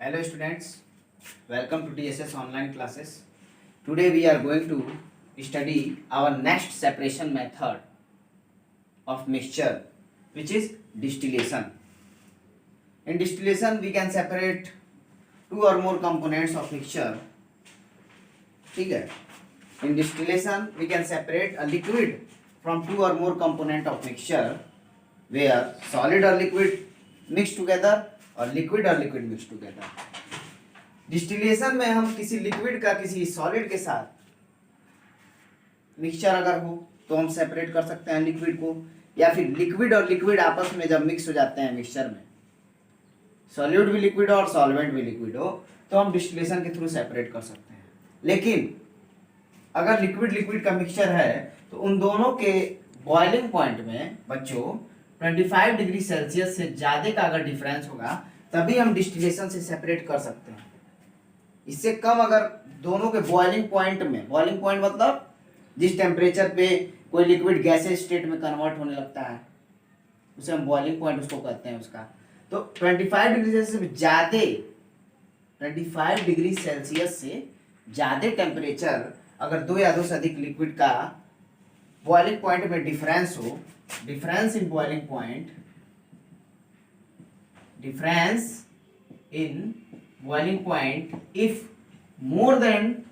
Hello students, welcome to TSS online classes. Today we are going to study our next separation method of mixture, which is distillation. In distillation we can separate two or more components of mixture. ठीक है? In distillation we can separate a liquid from two or more component of mixture where solid or liquid mixed together और liquid और liquid mix together. Distillation में हम किसी liquid का किसी solid के साथ मिक्सचर अगर हो तो हम सेपरेट कर सकते हैं लिक्विड को, या फिर लिक्विड और लिक्विड आपस में जब मिक्स हो जाते हैं मिक्सचर में, सॉल्यूट भी लिक्विड हो और सॉल्वेंट भी लिक्विड हो, तो हम डिस्टिलेशन के थ्रू सेपरेट कर सकते हैं. लेकिन अगर लिक्विड लिक्विड का मिक्सचर है तो उन दोनों के बॉइलिंग पॉइंट में बच्चों 25 डिग्री सेल्सियस से ज़्यादा का अगर डिफरेंस होगा तभी हम डिस्टिलेशन से सेपरेट कर सकते हैं. इससे कम अगर दोनों के बॉइलिंग पॉइंट में, बॉइलिंग पॉइंट मतलब जिस टेम्परेचर पे कोई लिक्विड गैसेज स्टेट में कन्वर्ट होने लगता है उसे हम बॉइलिंग पॉइंट उसको कहते हैं उसका. तो 25 डिग्री सेल्सियस से ज़्यादा, 25 डिग्री सेल्सियस से ज़्यादा टेम्परेचर अगर दो या दो से अधिक लिक्विड का बॉइलिंग पॉइंट में डिफरेंस हो, difference in boiling point if more than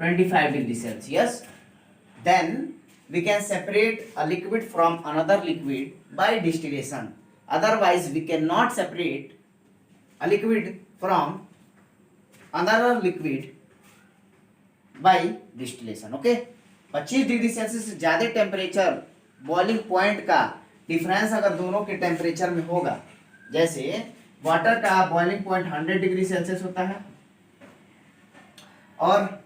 25 degree Celsius, then we can separate a liquid from another liquid by distillation. Otherwise we cannot separate a liquid from another liquid by distillation. Okay, 25 degree Celsius से ज़्यादा temperature boiling point का difference अगर दोनों के temperature में होगा, जैसे water का बॉइलिंग पॉइंट 100 डिग्री सेल्सियस होता है और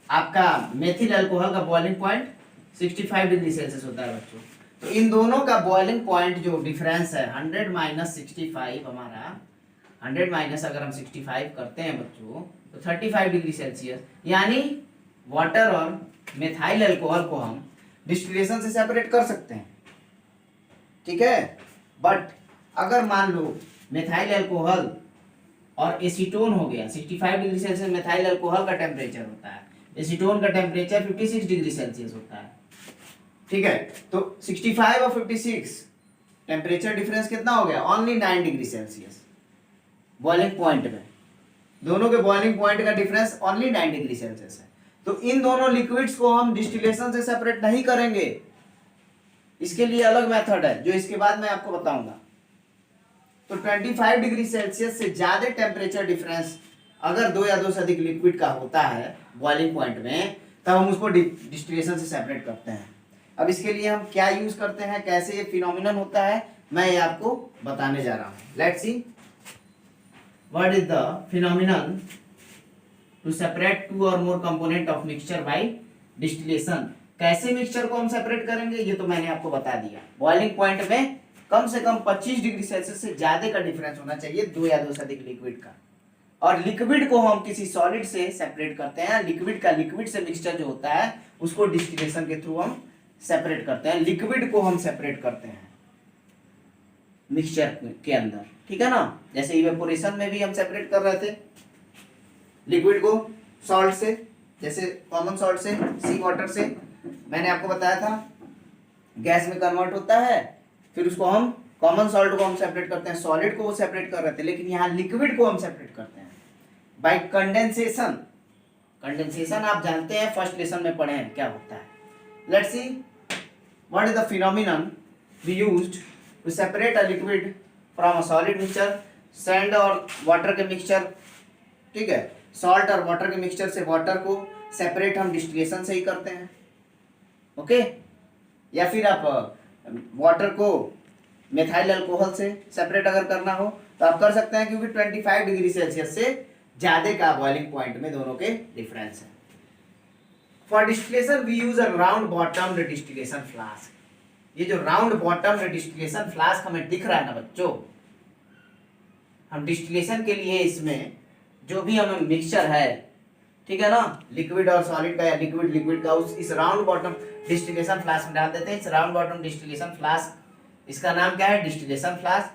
आपका मेथिल अल्कोहल का बॉइलिंग पॉइंट 65 डिग्री सेल्सियस होता है बच्चों. तो इन दोनों का बॉइलिंग पॉइंट जो डिफरेंस है 100 माइनस 65, हमारा 100 माइनस अगर हम 65 करते हैं बच्चों तो 35 डिग्री सेल्सियस, यानी वाटर और मेथाइल अल्कोहल को हम डिस्टिलेशन से सेपरेट कर सकते हैं. ठीक है, बट अगर मान लो मेथाइल अल्कोहल और एसीटोन हो गया, 65 डिग्री सेल्सियस मेथाइल अल्कोहल का टेम्परेचर होता है, एसीटोन का टेम्परेचर 56 डिग्री सेल्सियस होता है. ठीक है, तो 65 और 56 टेम्परेचर डिफरेंस कितना हो गया? Only 9 degree Celsius boiling point में. दोनों के बॉइलिंग पॉइंट का डिफरेंस ओनली 9 डिग्री सेल्सियस है. तो इन दोनों लिक्विड्स को हम डिस्टिलेशन से सेपरेट नहीं करेंगे. इसके लिए अलग मेथड है जो इसके बाद मैं आपको बताऊंगा. तो 25 डिग्री सेल्सियस से ज्यादा टेम्परेचर डिफरेंस अगर दो या दो से अधिक लिक्विड का होता है बॉइलिंग पॉइंट में, तब हम उसको डिस्टिलेशन से सेपरेट करते हैं. अब इसके लिए हम क्या यूज करते हैं, कैसे ये फिनोमिनन होता है, मैं ये आपको बताने जा रहा हूं. Let's see what is the phenomenon to separate two और more component of mixture by distillation. कैसे मिक्सचर को हम सेपरेट करेंगे ये तो मैंने आपको बता दिया. बॉइलिंग पॉइंट में कम से कम 25 डिग्री सेल्सियस से ज्यादा का डिफरेंस होना चाहिए दो या दो से अधिक लिक्विड का. और लिक्विड को हम किसी सॉलिड से सेपरेट करते हैं. लिक्विड का लिक्विड से मिक्सचर जो होता है उसको डिस्टिलेशन के थ्रू हम सेपरेट करते हैं. लिक्विड को हम सेपरेट करते हैं मिक्सचर के अंदर. ठीक है ना, जैसे इवेपोरेशन में भी हम सेपरेट कर रहे थे लिक्विड को सॉल्ट से, जैसे कॉमन सॉल्ट से, सी वाटर से. मैंने आपको बताया था गैस में कन्वर्ट होता है, फिर उसको हम कॉमन सॉल्ट को हम सेपरेट करते हैं, सॉलिड को वो सेपरेट कर रहे थे, लेकिन यहाँ लिक्विड को हम सेपरेट करते हैं बाय कंडेंसेशन. कंडेंसेशन आप जानते हैं, फर्स्ट लेसन में पढ़े हैं क्या होता है. Let's see what is the phenomenon we used to separate a liquid from a solid mixture. Sand और वाटर के मिक्सचर, ठीक है, सॉल्ट और वाटर के मिक्सचर से वाटर को सेपरेट हम डिस्टिलेशन से ही करते हैं. ओके, या फिर आप वाटर को मेथाइल अल्कोहल से सेपरेट अगर करना हो तो आप कर सकते हैं, क्योंकि 25 डिग्री सेल्सियस से ज्यादा का बॉइलिंग पॉइंट में दोनों के डिफरेंस है. For distillation we use a round bottomed distillation flask. ये जो राउंड बॉटम्ड डिस्टिलेशन फ्लास्क हमें दिख रहा है ना बच्चों, हम डिस्टिलेशन के लिए इसमें जो भी हमें मिक्सचर है, ठीक है ना, लिक्विड और सॉलिड का या लिक्विड लिक्विड का, उस इस राउंड बॉटम डिस्टिलेशन फ्लास्क में डाल देते हैं. इस राउंड बॉटम डिस्टिलेशन फ्लास्क, इसका नाम क्या है? Distillation flask.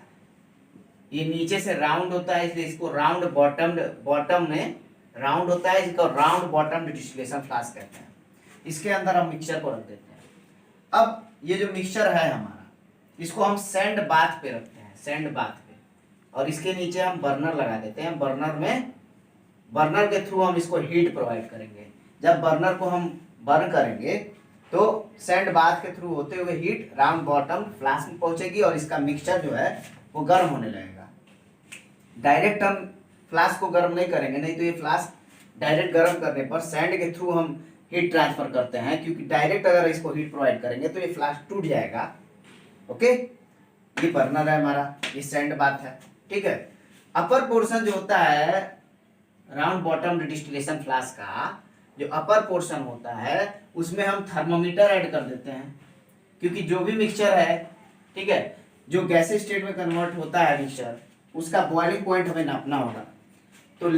ये नीचे से राउंड होता है इसलिए इसको राउंड बॉटम में राउंड होता है, इसको राउंड बॉटम डिस्टिलेशन फ्लास्क कहते हैं। इसके अंदर हम मिक्सचर को रख देते हैं। अब ये जो मिक्सचर है हमारा, इसको हम सैंड बाथ पे रखते हैं, सैंड बाथ पे, और इसके नीचे हम बर्नर लगा देते हैं। बर्नर के थ्रू हम इसको हीट प्रोवाइड करेंगे। जब बर्नर को हम बर्न करेंगे तो सैंड बाथ के थ्रू होते हुए हीट राउंड बॉटम फ्लास्क में पहुंचेगी और इसका मिक्सचर जो है वो गर्म होने लगेगा। डायरेक्ट हम फ्लास्क को गर्म नहीं करेंगे, नहीं तो ये फ्लास्क डायरेक्ट गर्म करने पर सैंड के थ्रू हम हीट ट्रांसफर करते हैं, क्योंकि डायरेक्ट अगर इसको हीट प्रोवाइड करेंगे तो ये फ्लास्क टूट जाएगा। ओके, ये बर्नर है हमारा, ये सैंड बाथ है, ठीक है। अपर पोर्शन जो होता है राउंड बॉटम डिस्टिलेशन फ्लास्क का, जो अपर पोर्शन होता है उसमें हम थर्मोमीटर ऐड कर देते हैं, क्योंकि जो भी मिक्सचर है, ठीक है, जो गैसेस स्टेट में कन्वर्ट होता है मिक्सचर, उसका बॉइलिंग पॉइंट हमें नापना होगा। तो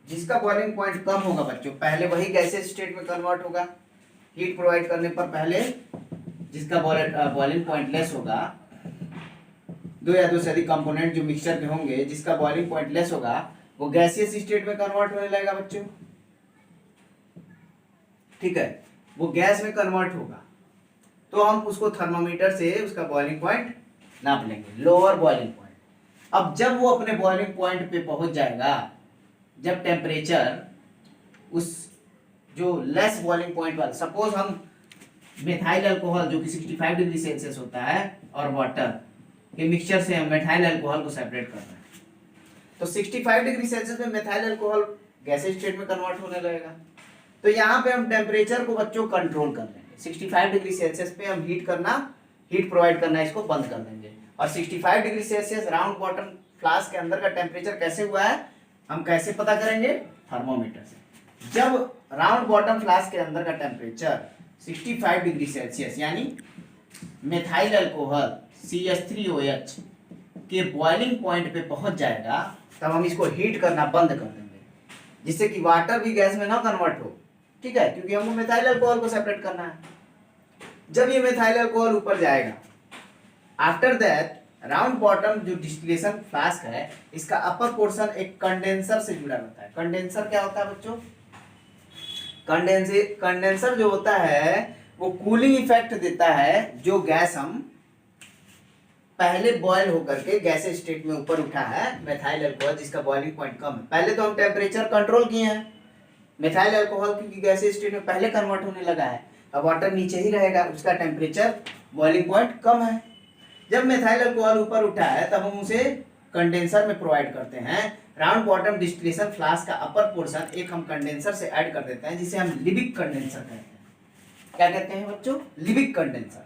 जिसका बॉइलिंग पॉइंट कम होगा बच्चों, पहले वही गैसेस स्टेट में कन्वर्ट होगा हीट प्रोवाइड करने पर। पहले जिसका बॉइलिंग पॉइंट लेस होगा, दो या दो से अधिक कंपोनेंट जो मिक्सचर के होंगे, जिसका बॉइलिंग पॉइंट लेस होगा वो गैसियस स्टेट में कन्वर्ट होने लगेगा बच्चों, ठीक है, वो गैस में कन्वर्ट होगा। तो हम उसको थर्मामीटर से उसका बॉइलिंग पॉइंट नाप लेंगे, लोअर बॉइलिंग पॉइंट। अब जब वो अपने बॉइलिंग पॉइंट पे पहुंच जाएगा, जब टेम्परेचर उस जो लेस बॉइलिंग पॉइंट वाला, सपोज हम मेथाइल अल्कोहल जो कि 65 डिग्री सेल्सियस होता है और वाटर के मिक्सचर से हम मेथाइल अल्कोहल को सेपरेट कर रहे हैं, तो 65 डिग्री सेल्सियस में मेथाइल अल्कोहल गैसेस स्टेट में कन्वर्ट होने लगेगा। तो यहाँ पे हम टेम्परेचर को बच्चों कंट्रोल कर लेंगे। 65 डिग्री सेल्सियस पे हम हीट प्रोवाइड करना इसको बंद कर देंगे। और 65 degree Celsius round bottom flask के अंदर का टेम्परेचर कैसे हुआ है, हम कैसे पता करेंगे, थर्मोमीटर से। जब राउंड बॉटम फ्लास्क के अंदर का टेम्परेचर 65 डिग्री सेल्सियस यानी मेथाइल अल्कोहल CH3OH के बॉइलिंग पॉइंट पे पहुंच जाएगा, तब हम इसको हीट करना बंद कर देंगे, जिससे कि वाटर भी गैस में ना कन्वर्ट हो, ठीक है, क्योंकि हमको मेथाइल अल्कोहल को सेपरेट करना है। जब ये मेथाइल अल्कोहल ऊपर जाएगा, आफ्टर दैट राउंड बॉटम जो डिस्टिलेशन फ्लास्क है, इसका अपर पोर्शन एक कंडेंसर से जुड़ा रहता है। कंडेंसर क्या होता है बच्चों, कंडेंसर जो होता है वो कूलिंग इफेक्ट देता है। जो गैस हम पहले बॉयल होकर के गैसेस स्टेट में ऊपर उठा है, मेथाइल अल्कोहल जिसका बॉइलिंग पॉइंट कम है, पहले तो हम टेम्परेचर कंट्रोल किए हैं, मेथाइल अल्कोहल क्योंकि गैसेस स्टेट में पहले कन्वर्ट होने लगा है, अब वाटर नीचे ही रहेगा, उसका टेम्परेचर बॉइलिंग पॉइंट कम है। जब मेथाइल अल्कोहल ऊपर उठा है तब हम उसे कंडेंसर में प्रोवाइड करते हैं। राउंड बॉटम डिस्टिलेशन फ्लास्क का अपर पोर्शन एक हम कंडेंसर से ऐड कर देते हैं, जिसे हम लिबिक कंडेंसर कहते हैं। क्या कहते हैं बच्चों, लिबिक कंडेंसर।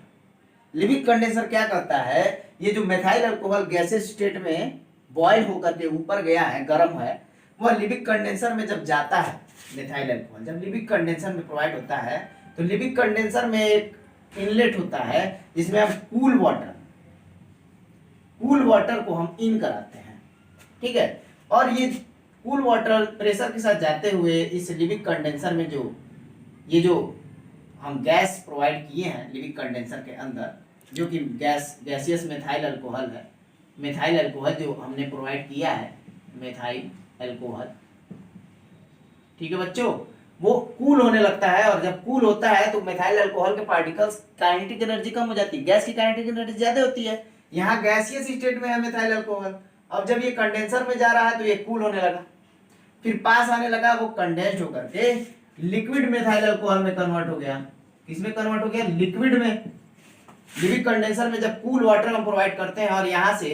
लिबिक कंडेंसर क्या करता है, ये जो मेथाइल अल्कोहल गैसेस स्टेट में बॉयल होकर के ऊपर गया है, गर्म है, वह लिबिक कंडेंसर में जब जाता है, मेथाइल अल्कोहल जब लिबिक कंडेंसर में प्रोवाइड होता है, तो लिबिक कंडेंसर में एक इनलेट होता है जिसमें हम कूल वाटर को हम इन कराते हैं, ठीक है। और ये कूल वाटर प्रेशर के साथ जाते हुए इस लिबिक कंडेंसर में जो हम गैस प्रोवाइड किए हैं लिबिक कंडेंसर के अंदर, जो कि गैसियस मेथाइल अल्कोहल है, मेथाइल अल्कोहल जो हमने प्रोवाइड किया है, मेथाइल अल्कोहल, ठीक है बच्चों, वो कूल होने लगता है। और जब कूल होता है तो मेथाइल अल्कोहल के पार्टिकल्स काइनेटिक एनर्जी कम हो जाती है, गैस की काइनेटिक एनर्जी ज्यादा होती है। यहाँ गैसियस स्टेट में है मेथाइल अल्कोहल, अब जब ये कंडेंसर में जा रहा है तो ये कूल होने लगा, फिर पास आने लगा, वो कंडेंस्ड होकर के लिक्विड मेथाइल अल्कोहल में कन्वर्ट हो गया। किसमें कन्वर्ट हो गया, लिक्विड में। लिबिक कंडेंसर में जब कूल वाटर हम प्रोवाइड करते हैं और यहाँ से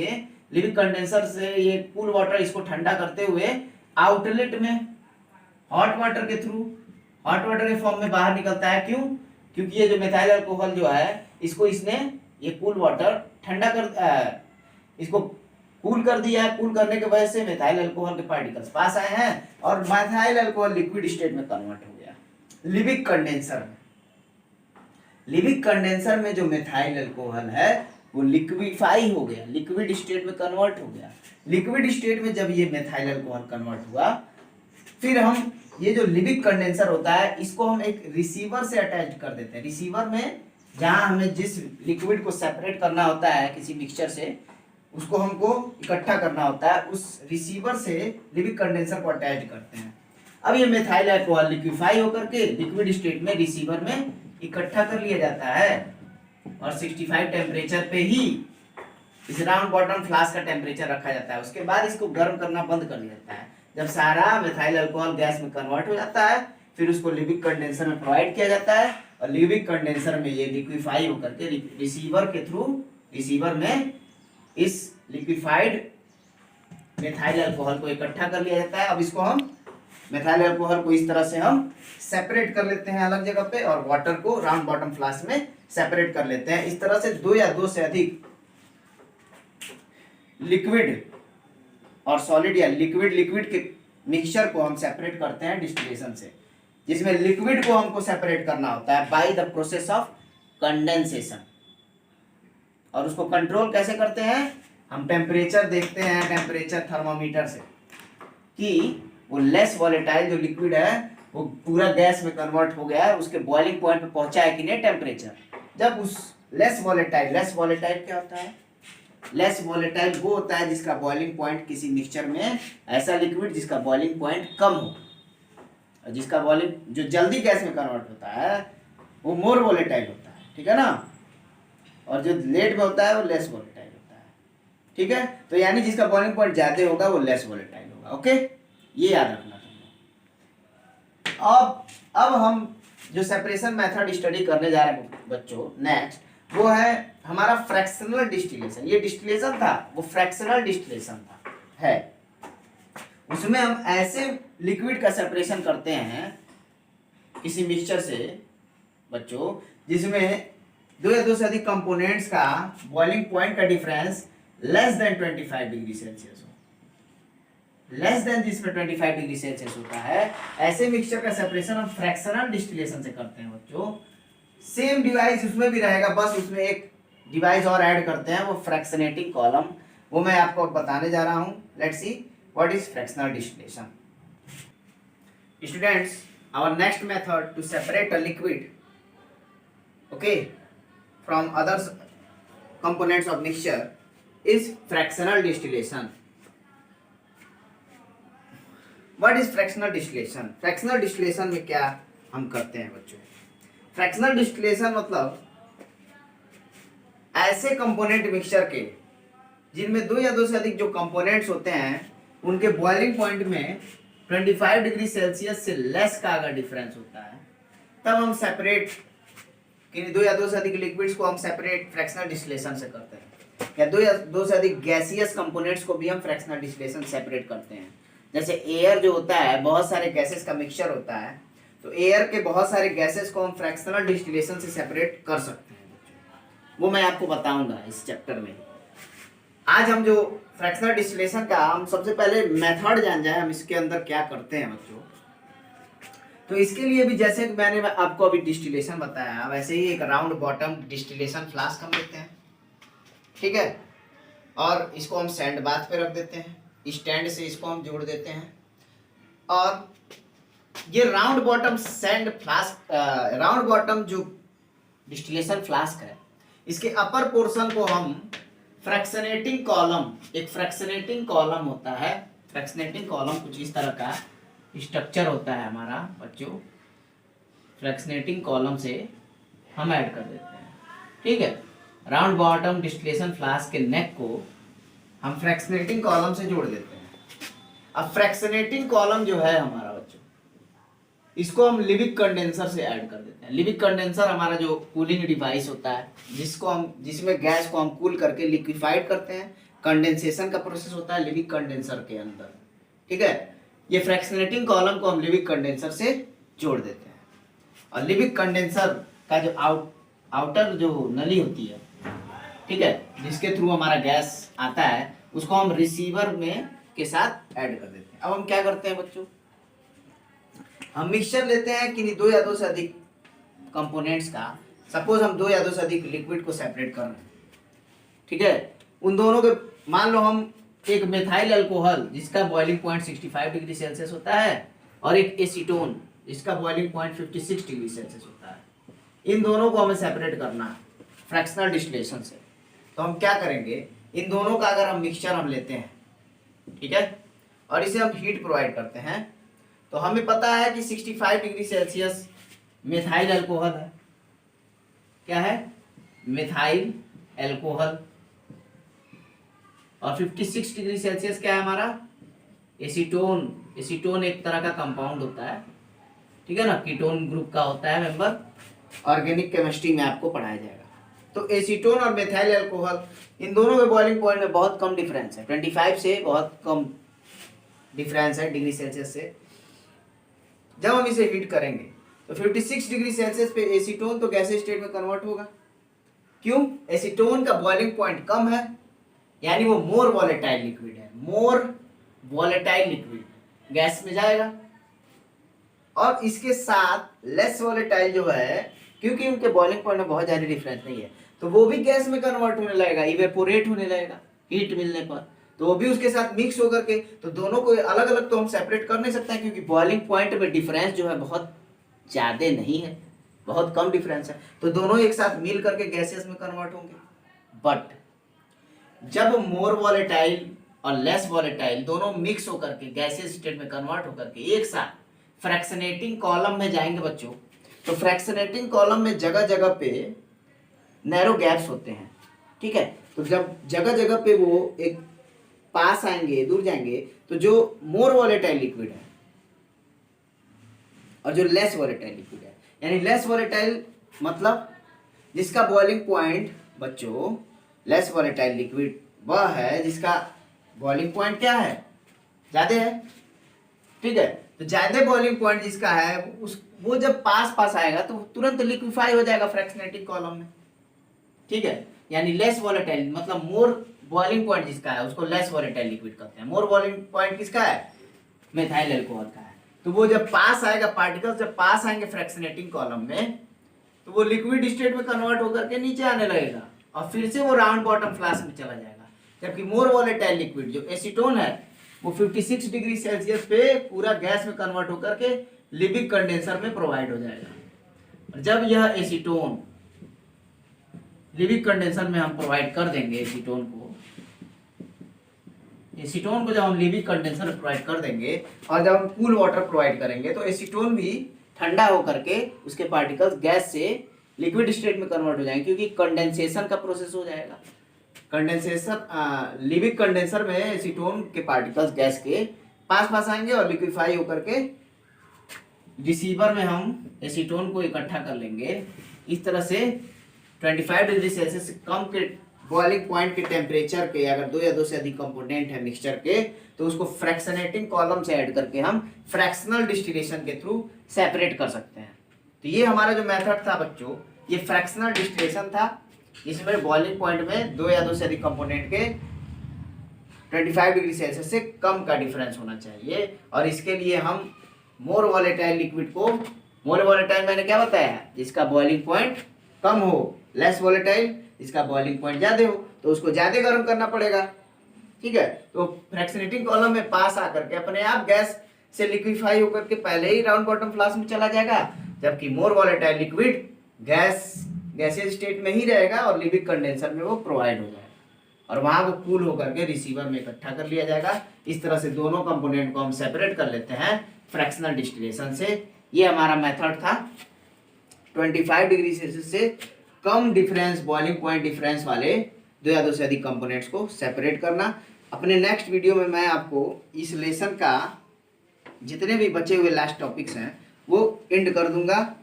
लिबिक कंडेंसर से ये कूल वाटर इसको ठंडा करते हुए आउटलेट में हॉट वाटर के थ्रू, हॉट वाटर के फॉर्म में बाहर निकलता है। क्यों, क्योंकि ये जो मेथाइल अल्कोहल जो है, इसको इसने ये कूल वाटर ठंडा कर इसको कूल कर दिया है। कूल करने की वजह से मेथाइल अल्कोहल के पार्टिकल्स पास आए हैं और मेथाइल अल्कोहल लिक्विड स्टेट में कन्वर्ट हो गया लिबिक कंडेंसर में। लिबिक कंडेंसर में जो मेथाइल अल्कोहल है वो लिक्विफाई हो गया, लिक्विड स्टेट में कन्वर्ट हो गया। लिक्विड स्टेट में जब ये मेथाइल अल्कोहल कन्वर्ट हुआ, फिर हम ये जो लिबिक कंडेंसर होता है इसको हम एक रिसीवर से अटैच कर देते हैं। रिसीवर में जहां हमें जिस लिक्विड को सेपरेट करना होता है किसी मिक्सचर से, उसको हमको इकट्ठा करना होता है, उस रिसीवर से लिविक कंडेंसर को अटैच करते हैं। अब ये मेथाइल अल्कोहल लिक्विफाई होकर के लिक्विड स्टेट में रिसीवर में इकट्ठा कर लिया जाता है और 65 टेम्परेचर पे ही इस राउंड बॉटम फ्लास्क का टेम्परेचर रखा जाता है। उसके बाद इसको गर्म करना बंद कर दिया जाता है। जब सारा मेथाइल अल्कोहल गैस में कन्वर्ट हो जाता है फिर उसको लिविक कंडेंसर में प्रोवाइड किया जाता है और लिविक कंडेंसर में ये लिक्विफाई होकर के रिसीवर के थ्रू रिसीवर में इस लिक्विफाइड मेथाइल अल्कोहल को इकट्ठा कर लिया जाता है। अब इसको हम मेथाइल अल्कोहल को इस तरह से हम सेपरेट कर लेते हैं अलग जगह पे और वाटर को राउंड बॉटम फ्लास्क में सेपरेट कर लेते हैं। इस तरह से दो या दो से अधिक लिक्विड और सॉलिड या लिक्विड के मिक्सचर को हम सेपरेट करते हैं डिस्टिलेशन से, जिसमें लिक्विड को हमको सेपरेट करना होता है by the process of condensation. और उसको कंट्रोल कैसे करते हैं? हम टेम्परेचर देखते हैं, टेम्परेचर थर्मामीटर से कि वो लेस वॉलेटाइल जो लिक्विड है वो पूरा गैस में कन्वर्ट हो गया है, उसके बॉइलिंग पॉइंट पे पहुंचा है कि नहीं टेम्परेचर। जब उस लेस वॉलेटाइल क्या होता है? लेस वॉलेटाइल वो होता है जिसका बॉइलिंग पॉइंट किसी मिक्सचर में, ऐसा लिक्विड जिसका बॉइलिंग पॉइंट कम हो और जिसका बॉइलिंग जो जल्दी गैस में कन्वर्ट होता है वो मोर वॉलेटाइल होता है, ठीक है ना, और जो लेट में होता है वो लेस वॉलेटाइल होता है, ठीक है। तो यानी जिसका बॉइलिंग पॉइंट ज्यादा होगा वो लेस वॉलेटाइल होगा, ओके, ये याद रखना तुम। अब हम जो सेपरेशन मेथड स्टडी करने जा रहे हैं बच्चों नेक्स्ट, वो है हमारा फ्रैक्शनल डिस्टिलेशन। ये डिस्टिलेशन था वो फ्रैक्शनल डिस्टिलेशन था है। उसमें हम ऐसे लिक्विड का सेपरेशन करते हैं किसी मिक्सचर से बच्चों जिसमें दो या दो से अधिक कंपोनेंट्स का बॉइलिंग पॉइंट का difference less than 25 degree Celsius हो, लेस देन जिसमें 25 डिग्री सेल्सियस होता है, ऐसे मिक्सचर का सेपरेशन हम फ्रैक्शनल डिस्टिलेशन से करते हैं बच्चों। सेम डिवाइस उसमें भी रहेगा, बस उसमें एक डिवाइस और ऐड करते हैं, वो फ्रैक्शनेटिंग कॉलम, वो मैं आपको बताने जा रहा हूं। Let's see what is fractional distillation. Students, our next method to separate a liquid okay from other components of mixture is fractional distillation. What is fractional distillation? Fractional distillation में क्या हम करते हैं बच्चों? Fractional distillation मतलब ऐसे component mixture के जिनमें दो या दो से अधिक जो कंपोनेंट्स होते हैं उनके बॉइलिंग पॉइंट में 25 डिग्री सेल्सियस से लेस का अगर डिफरेंस होता है तब हम सेपरेट कि दो या दो से अधिक लिक्विड्स को हम सेपरेट फ्रैक्शनल डिस्टिलेशन से करते हैं, या दो से अधिक गैसियस कंपोनेंट्स को भी हम फ्रैक्शनल डिस्टिलेशन सेपरेट करते हैं। जैसे एयर जो होता है, बहुत सारे गैसेस का मिक्सचर होता है, तो एयर के बहुत सारे गैसेस को हम फ्रैक्शनल डिस्टिलेशन से सेपरेट कर सकते हैं, वो मैं आपको बताऊंगा इस चैप्टर में। आज हम जो फ्रैक्शनल डिस्टिलेशन का हम सबसे पहले मेथड जान जाए, हम इसके अंदर क्या करते हैं बच्चों। तो इसके लिए भी जैसे कि मैंने आपको अभी डिस्टिलेशन बताया, वैसे ही एक राउंड बॉटम डिस्टिलेशन फ्लास्क हम लेते हैं, ठीक है, और इसको हम सैंड बाथ पे रख देते हैं, स्टैंड से इसको हम जोड़ देते हैं, और ये round bottom sand flask, round bottom जो डिस्टिलेशन फ्लास्क है, इसके अपर पोर्शन को हम फ्रैक्शनेटिंग कॉलम, एक फ्रैक्शनेटिंग कॉलम होता है, फ्रैक्शनेटिंग कॉलम कुछ इस तरह का स्ट्रक्चर होता है हमारा बच्चों, फ्रैक्शनेटिंग कॉलम से हम ऐड कर देते हैं, ठीक है। राउंड बॉटम डिस्टिलेशन फ्लास्क के नेक को हम फ्रैक्शनेटिंग कॉलम से जोड़ देते हैं। अब फ्रैक्शनेटिंग कॉलम जो है हमारा बच्चों, इसको हम लिविक कंडेंसर से ऐड कर देते हैं। लिविक कंडेंसर हमारा जो कूलिंग डिवाइस होता है, जिसमें गैस को हम कूल करके लिक्विफाइड करते हैं, कंडेंसेशन का प्रोसेस होता है लिविक कंडेंसर के अंदर, ठीक है। ये फ्रैक्शनेटिंग कॉलम को हम लिविक कंडेंसर से जोड़ देते हैं, और लिविक कंडेंसर का जो आउटर जो नली होती है, ठीक है, जिसके थ्रू हमारा गैस आता है, उसको हम रिसीवर में के साथ ऐड कर देते हैं। अब हम क्या करते हैं बच्चों, हम मिक्सचर लेते हैं कि दो या दो से अधिक कंपोनेंट्स का, सपोज हम दो या दो से अधिक लिक्विड को सेपरेट कर रहे हैं, ठीक है। उन दोनों के मान लो हम एक मेथाइल अल्कोहल जिसका बॉइलिंग पॉइंट 65 डिग्री सेल्सियस होता है, और एक एसीटोन जिसका बॉइलिंग पॉइंट 56 डिग्री सेल्सियस होता है, इन दोनों को हमें सेपरेट करना है फ्रैक्शनल डिस्टिलेशन से। तो हम क्या करेंगे, इन दोनों का अगर हम मिक्सचर हम लेते हैं, ठीक है, और इसे हम हीट प्रोवाइड करते हैं, तो हमें पता है कि 65 डिग्री सेल्सियस मिथाइल अल्कोहल है। क्या है? Methyl alcohol. और 56 डिग्री सेल्सियस क्या है हमारा? एसीटोन। एसीटोन एक तरह का कंपाउंड होता है, ठीक है ना, कीटोन ग्रुप का होता है मेंबर। ऑर्गेनिक केमिस्ट्री में आपको पढ़ाया जाएगा। तो एसीटोन और मिथाइल अल्कोहल, इन दोनों के बॉइलिंग पॉइंट में बहुत कम डिफरेंस है, 25 से बहुत कम डिफरेंस है डिग्री सेल्सियस से। जब हम इसे हीट करेंगे तो 56 डिग्री सेल्सियस पे एसीटोन तो गैसीय स्टेट में कन्वर्ट होगा। क्यों? एसीटोन का बॉइलिंग पॉइंट कम है, यानी वो मोर वॉलेटाइल लिक्विड है, मोर वॉलेटाइल लिक्विड, गैस में जाएगा। और इसके साथ लेस वॉलेटाइल जो है, क्योंकि उनके बॉइलिंग पॉइंट में बहुत ज्यादा डिफरेंस नहीं है, तो वो भी गैस में कन्वर्ट होने लगेगा, इवेपोरेट होने लगेगा हीट मिलने पर, तो वो भी उसके साथ मिक्स होकर के, तो दोनों को अलग अलग तो हम सेपरेट कर नहीं सकते हैं, क्योंकि बॉइलिंग पॉइंट में डिफरेंस जो है बहुत ज्यादा नहीं है, बहुत कम डिफरेंस है, तो दोनों एक साथ मिल करके गैसेस में कन्वर्ट होंगे। बट जब मोर वॉलेटाइल और लेस वॉलेटाइल दोनों मिक्स होकर के गैसियस स्टेट में कन्वर्ट होकर के एक साथ फ्रैक्शनेटिंग कॉलम में जाएंगे बच्चों, तो फ्रैक्शनेटिंग कॉलम में जगह जगह पे नैरो गैप्स होते हैं, ठीक है। तो जब जगह जगह पे वो एक पास आएंगे, दूर जाएंगे, तो जो मोर वॉलेटाइल लिक्विड है और जो लेस वॉलेटाइल लिक्विड है, यानी लेस वॉलेटाइल मतलब जिसका बॉइलिंग पॉइंट बच्चों, लेस वॉलेटाइल लिक्विड वह है जिसका बॉइलिंग पॉइंट क्या है? ज्यादा है, ठीक है। तो ज्यादा बॉइलिंग पॉइंट जिसका है वो जब पास पास आएगा तो तुरंत लिक्विफाई हो जाएगा फ्रैक्शनेटिंग कॉलम में, ठीक है। यानी लेस वॉलेटाइल मतलब मोर बॉइलिंग पॉइंट जिसका है उसको लेस वॉलेटाइल लिक्विड कहते हैं। मोर बॉइलिंग पॉइंट किसका है? मिथाइल अल्कोहल का है। तो वो जब पास आएगा, पार्टिकल्स जब पास आएंगे फ्रैक्शनेटिंग कॉलम में, तो वो लिक्विड स्टेट में कन्वर्ट होकर के नीचे आने लगेगा और फिर से वो राउंड बॉटम फ्लास्क में चला जाएगा। जबकि मोर वॉलेटाइल लिक्विड जो एसीटोन है वो 56 डिग्री सेल्सियस पे पूरा गैस में कन्वर्ट होकर के लिबिक कंडेंसर में प्रोवाइड हो जाएगा। और जब यह एसीटोन लिबिक कंडेंसर में हम प्रोवाइड कर देंगे, एसीटोन को जब हम लिबिक कंडेंसर में प्रोवाइड कर देंगे और जब हम कूल वाटर प्रोवाइड करेंगे, तो एसीटोन भी ठंडा होकर के उसके पार्टिकल्स गैस से लिक्विड स्टेट में कन्वर्ट हो जाएंगे, क्योंकि कंडेंसेशन का प्रोसेस हो जाएगा। कंडेंसेशन लिबिक कंडेंसर में एसीटोन के पार्टिकल्स गैस के पास पास आएंगे और लिक्विफाई होकर के रिसीवर में हम एसीटोन को इकट्ठा कर लेंगे। इस तरह से 25 डिग्री सेल्सियस से कम के बॉइलिंग पॉइंट के टेम्परेचर के अगर दो या दो से अधिक कंपोनेंट है मिक्सचर के, तो उसको फ्रैक्शनेटिंग कॉलम से ऐड करके हम फ्रैक्शनल डिस्टिलेशन के थ्रू सेपरेट कर सकते हैं। तो ये हमारा जो मेथड था बच्चों, ये फ्रैक्शनल डिस्टिलेशन था, इसमें बॉइलिंग पॉइंट में दो या दो से अधिक कंपोनेंट के 25 डिग्री सेल्सियस से कम का डिफरेंस होना चाहिए। और इसके लिए हम मोर वॉलेटाइल लिक्विड को, मोर वॉलेटाइल मैंने क्या बताया, जिसका बॉइलिंग पॉइंट कम हो, लेस वॉलेटाइल जिसका बॉइलिंग पॉइंट ज्यादा हो, तो उसको ज्यादा गर्म करना पड़ेगा, ठीक है। तो फ्रैक्शनेटिंग कॉलम में पास आकर के अपने आप गैस से लिक्विफाई होकर के पहले ही राउंड बॉटम फ्लास्क में चला जाएगा, जबकि मोर वॉलेटाइल लिक्विड गैसियस स्टेट में ही रहेगा और लिबिक कंडेंसर में वो प्रोवाइड हो जाएगा और वहां वो कूल होकर के रिसीवर में इकट्ठा कर लिया जाएगा। इस तरह से दोनों कंपोनेंट को हम सेपरेट कर लेते हैं फ्रैक्शनल डिस्टिलेशन से। ये हमारा मेथड था 25 डिग्री सेल्सियस से कम डिफरेंस, बॉइलिंग पॉइंट डिफरेंस वाले दो या दो से अधिक कंपोनेंट्स को सेपरेट करना। अपने नेक्स्ट वीडियो में मैं आपको इस लेसन का जितने भी बचे हुए लास्ट टॉपिक्स हैं वो एंड कर दूंगा,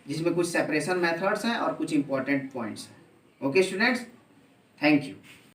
जिसमें कुछ सेपरेशन मेथड्स हैं और कुछ इंपॉर्टेंट पॉइंट्स हैं। Okay students, thank you.